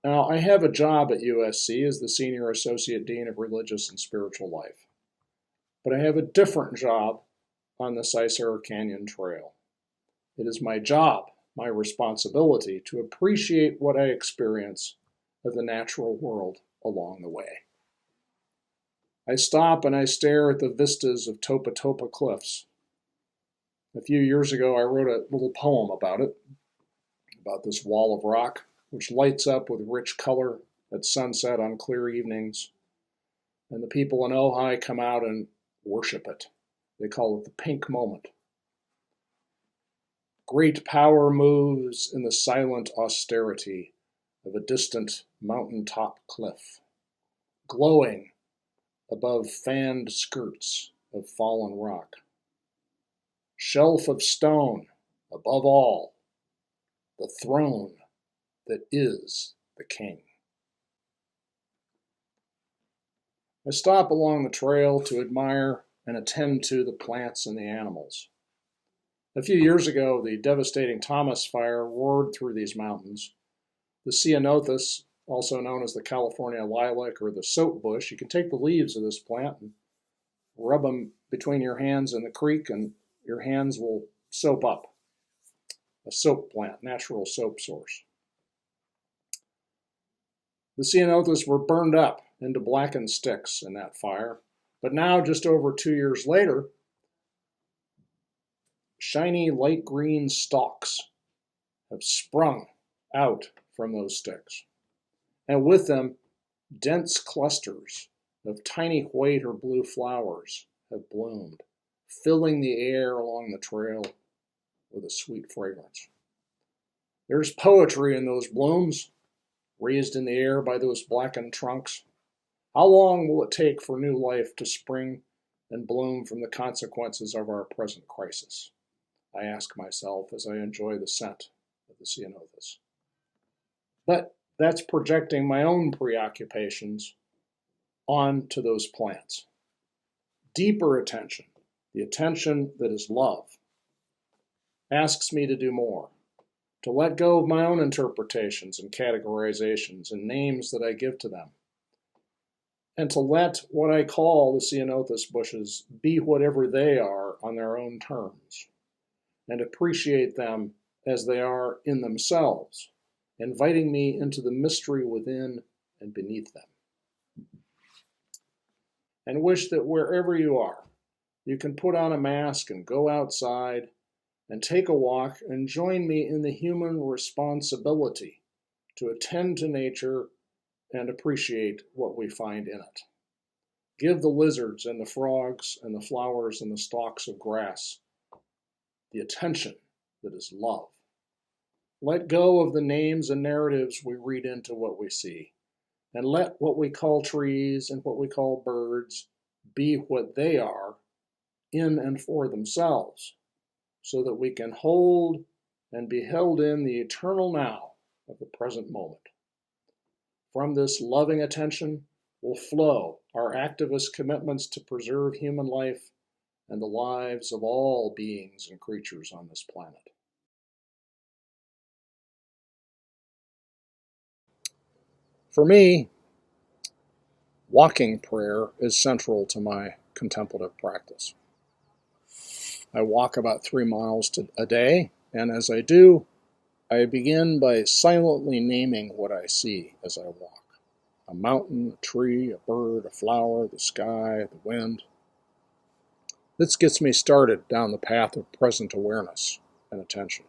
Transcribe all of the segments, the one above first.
Now, I have a job at USC as the Senior Associate Dean of Religious and Spiritual Life, but I have a different job on the Sisera Canyon Trail. It is my job, my responsibility, to appreciate what I experience of the natural world along the way. I stop and I stare at the vistas of Topa Topa cliffs. A few years ago, I wrote a little poem about it, about this wall of rock, which lights up with rich color at sunset on clear evenings. And the people in Ojai come out and worship it. They call it the pink moment. Great power moves in the silent austerity of a distant mountaintop cliff, glowing above fanned skirts of fallen rock. Shelf of stone, above all, the throne that is the king. I stop along the trail to admire and attend to the plants and the animals. A few years ago, the devastating Thomas Fire roared through these mountains. The ceanothus, also known as the California lilac or the soap bush, you can take the leaves of this plant and rub them between your hands in the creek and your hands will soap up. A soap plant, natural soap source. The ceanothus were burned up into blackened sticks in that fire, but now, just over 2 years later, shiny light green stalks have sprung out from those sticks, and with them, dense clusters of tiny white or blue flowers have bloomed, filling the air along the trail with a sweet fragrance. There's poetry in those blooms, raised in the air by those blackened trunks. How long will it take for new life to spring and bloom from the consequences of our present crisis? I ask myself as I enjoy the scent of the ceanothus. But that's projecting my own preoccupations onto those plants. Deeper attention, the attention that is love, asks me to do more, to let go of my own interpretations and categorizations and names that I give to them, and to let what I call the ceanothus bushes be whatever they are on their own terms, and appreciate them as they are in themselves, inviting me into the mystery within and beneath them. And wish that wherever you are, you can put on a mask and go outside and take a walk and join me in the human responsibility to attend to nature and appreciate what we find in it. Give the lizards and the frogs and the flowers and the stalks of grass the attention that is love. Let go of the names and narratives we read into what we see, and let what we call trees and what we call birds be what they are in and for themselves, so that we can hold and be held in the eternal now of the present moment. From this loving attention will flow our activist commitments to preserve human life and the lives of all beings and creatures on this planet. For me, walking prayer is central to my contemplative practice. I walk about 3 miles a day, and as I do, I begin by silently naming what I see as I walk. A mountain, a tree, a bird, a flower, the sky, the wind. This gets me started down the path of present awareness and attention.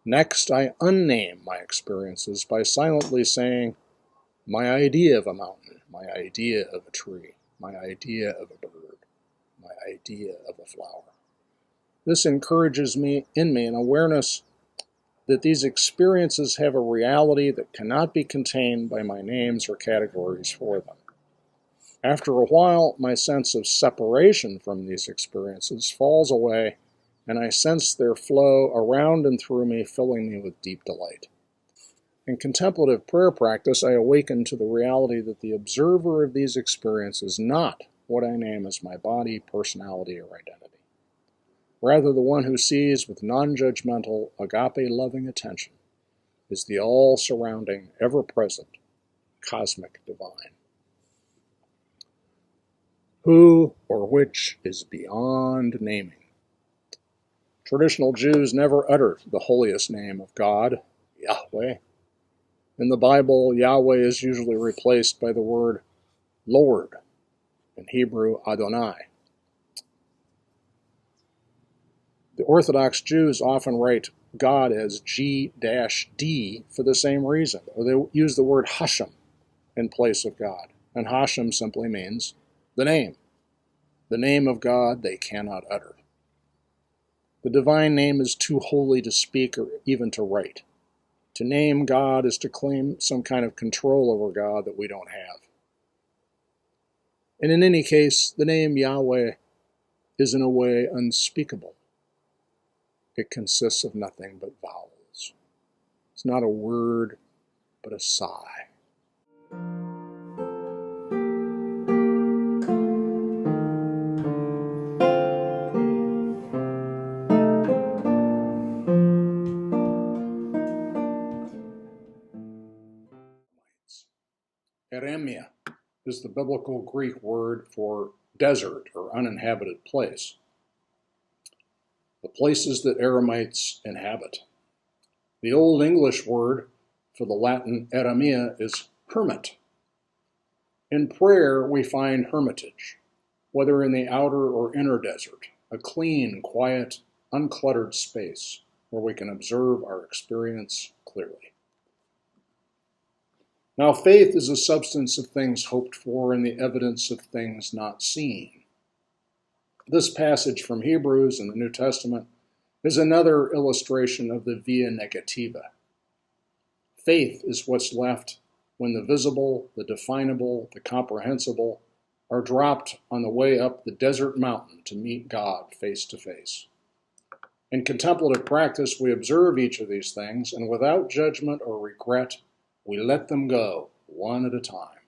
Next, I unname my experiences by silently saying my idea of a mountain, my idea of a tree, my idea of a bird, my idea of a flower. This encourages me an awareness that these experiences have a reality that cannot be contained by my names or categories for them. After a while, my sense of separation from these experiences falls away, and I sense their flow around and through me, filling me with deep delight. In contemplative prayer practice, I awaken to the reality that the observer of these experiences is not what I name as my body, personality, or identity. Rather, the one who sees with non-judgmental, agape-loving attention is the all-surrounding, ever-present, cosmic divine, who or which is beyond naming. Traditional Jews never utter the holiest name of God, Yahweh. In the Bible, Yahweh is usually replaced by the word Lord, in Hebrew, Adonai. The Orthodox Jews often write God as G-D for the same reason, or they use the word Hashem in place of God, and Hashem simply means the name of God they cannot utter. The divine name is too holy to speak or even to write. To name God is to claim some kind of control over God that we don't have. And in any case, the name Yahweh is in a way unspeakable. It consists of nothing but vowels. It's not a word, but a sigh. Eremia is the biblical Greek word for desert or uninhabited place. The places that Eremites inhabit. The Old English word for the Latin eremia is hermit. In prayer, we find hermitage, whether in the outer or inner desert, a clean, quiet, uncluttered space where we can observe our experience clearly. Now, faith is a substance of things hoped for and the evidence of things not seen. This passage from Hebrews in the New Testament is another illustration of the via negativa. Faith is what's left when the visible, the definable, the comprehensible are dropped on the way up the desert mountain to meet God face to face. In contemplative practice, we observe each of these things, and without judgment or regret, we let them go one at a time.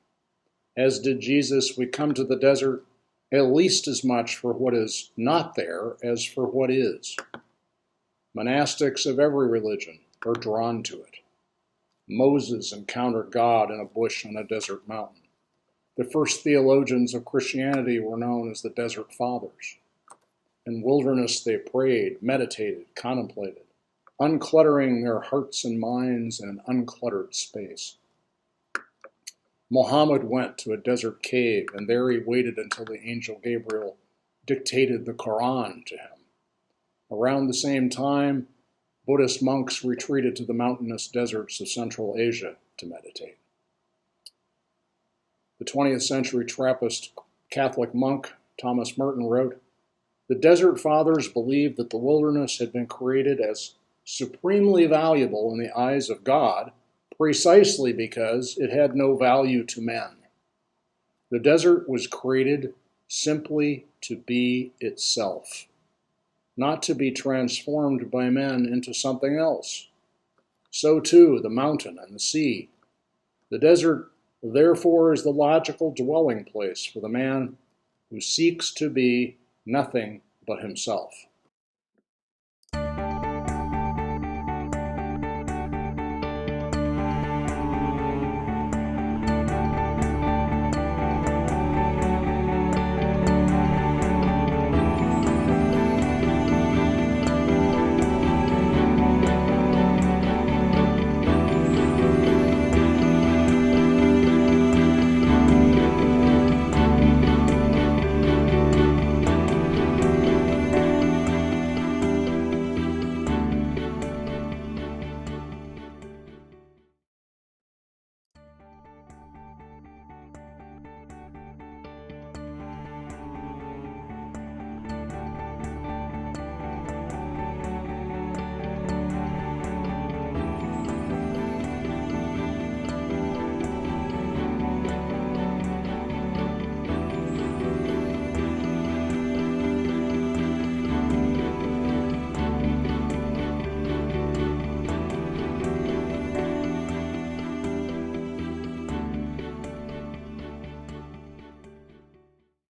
As did Jesus, we come to the desert at least as much for what is not there as for what is. Monastics of every religion are drawn to it. Moses encountered God in a bush on a desert mountain. The first theologians of Christianity were known as the Desert Fathers. In wilderness they prayed, meditated, contemplated, uncluttering their hearts and minds in an uncluttered space. Muhammad went to a desert cave, and there he waited until the angel Gabriel dictated the Quran to him. Around the same time, Buddhist monks retreated to the mountainous deserts of Central Asia to meditate. The 20th century Trappist Catholic monk Thomas Merton wrote, "The Desert Fathers believed that the wilderness had been created as supremely valuable in the eyes of God precisely because it had no value to men. The desert was created simply to be itself, not to be transformed by men into something else. So too the mountain and the sea. The desert, therefore, is the logical dwelling place for the man who seeks to be nothing but himself."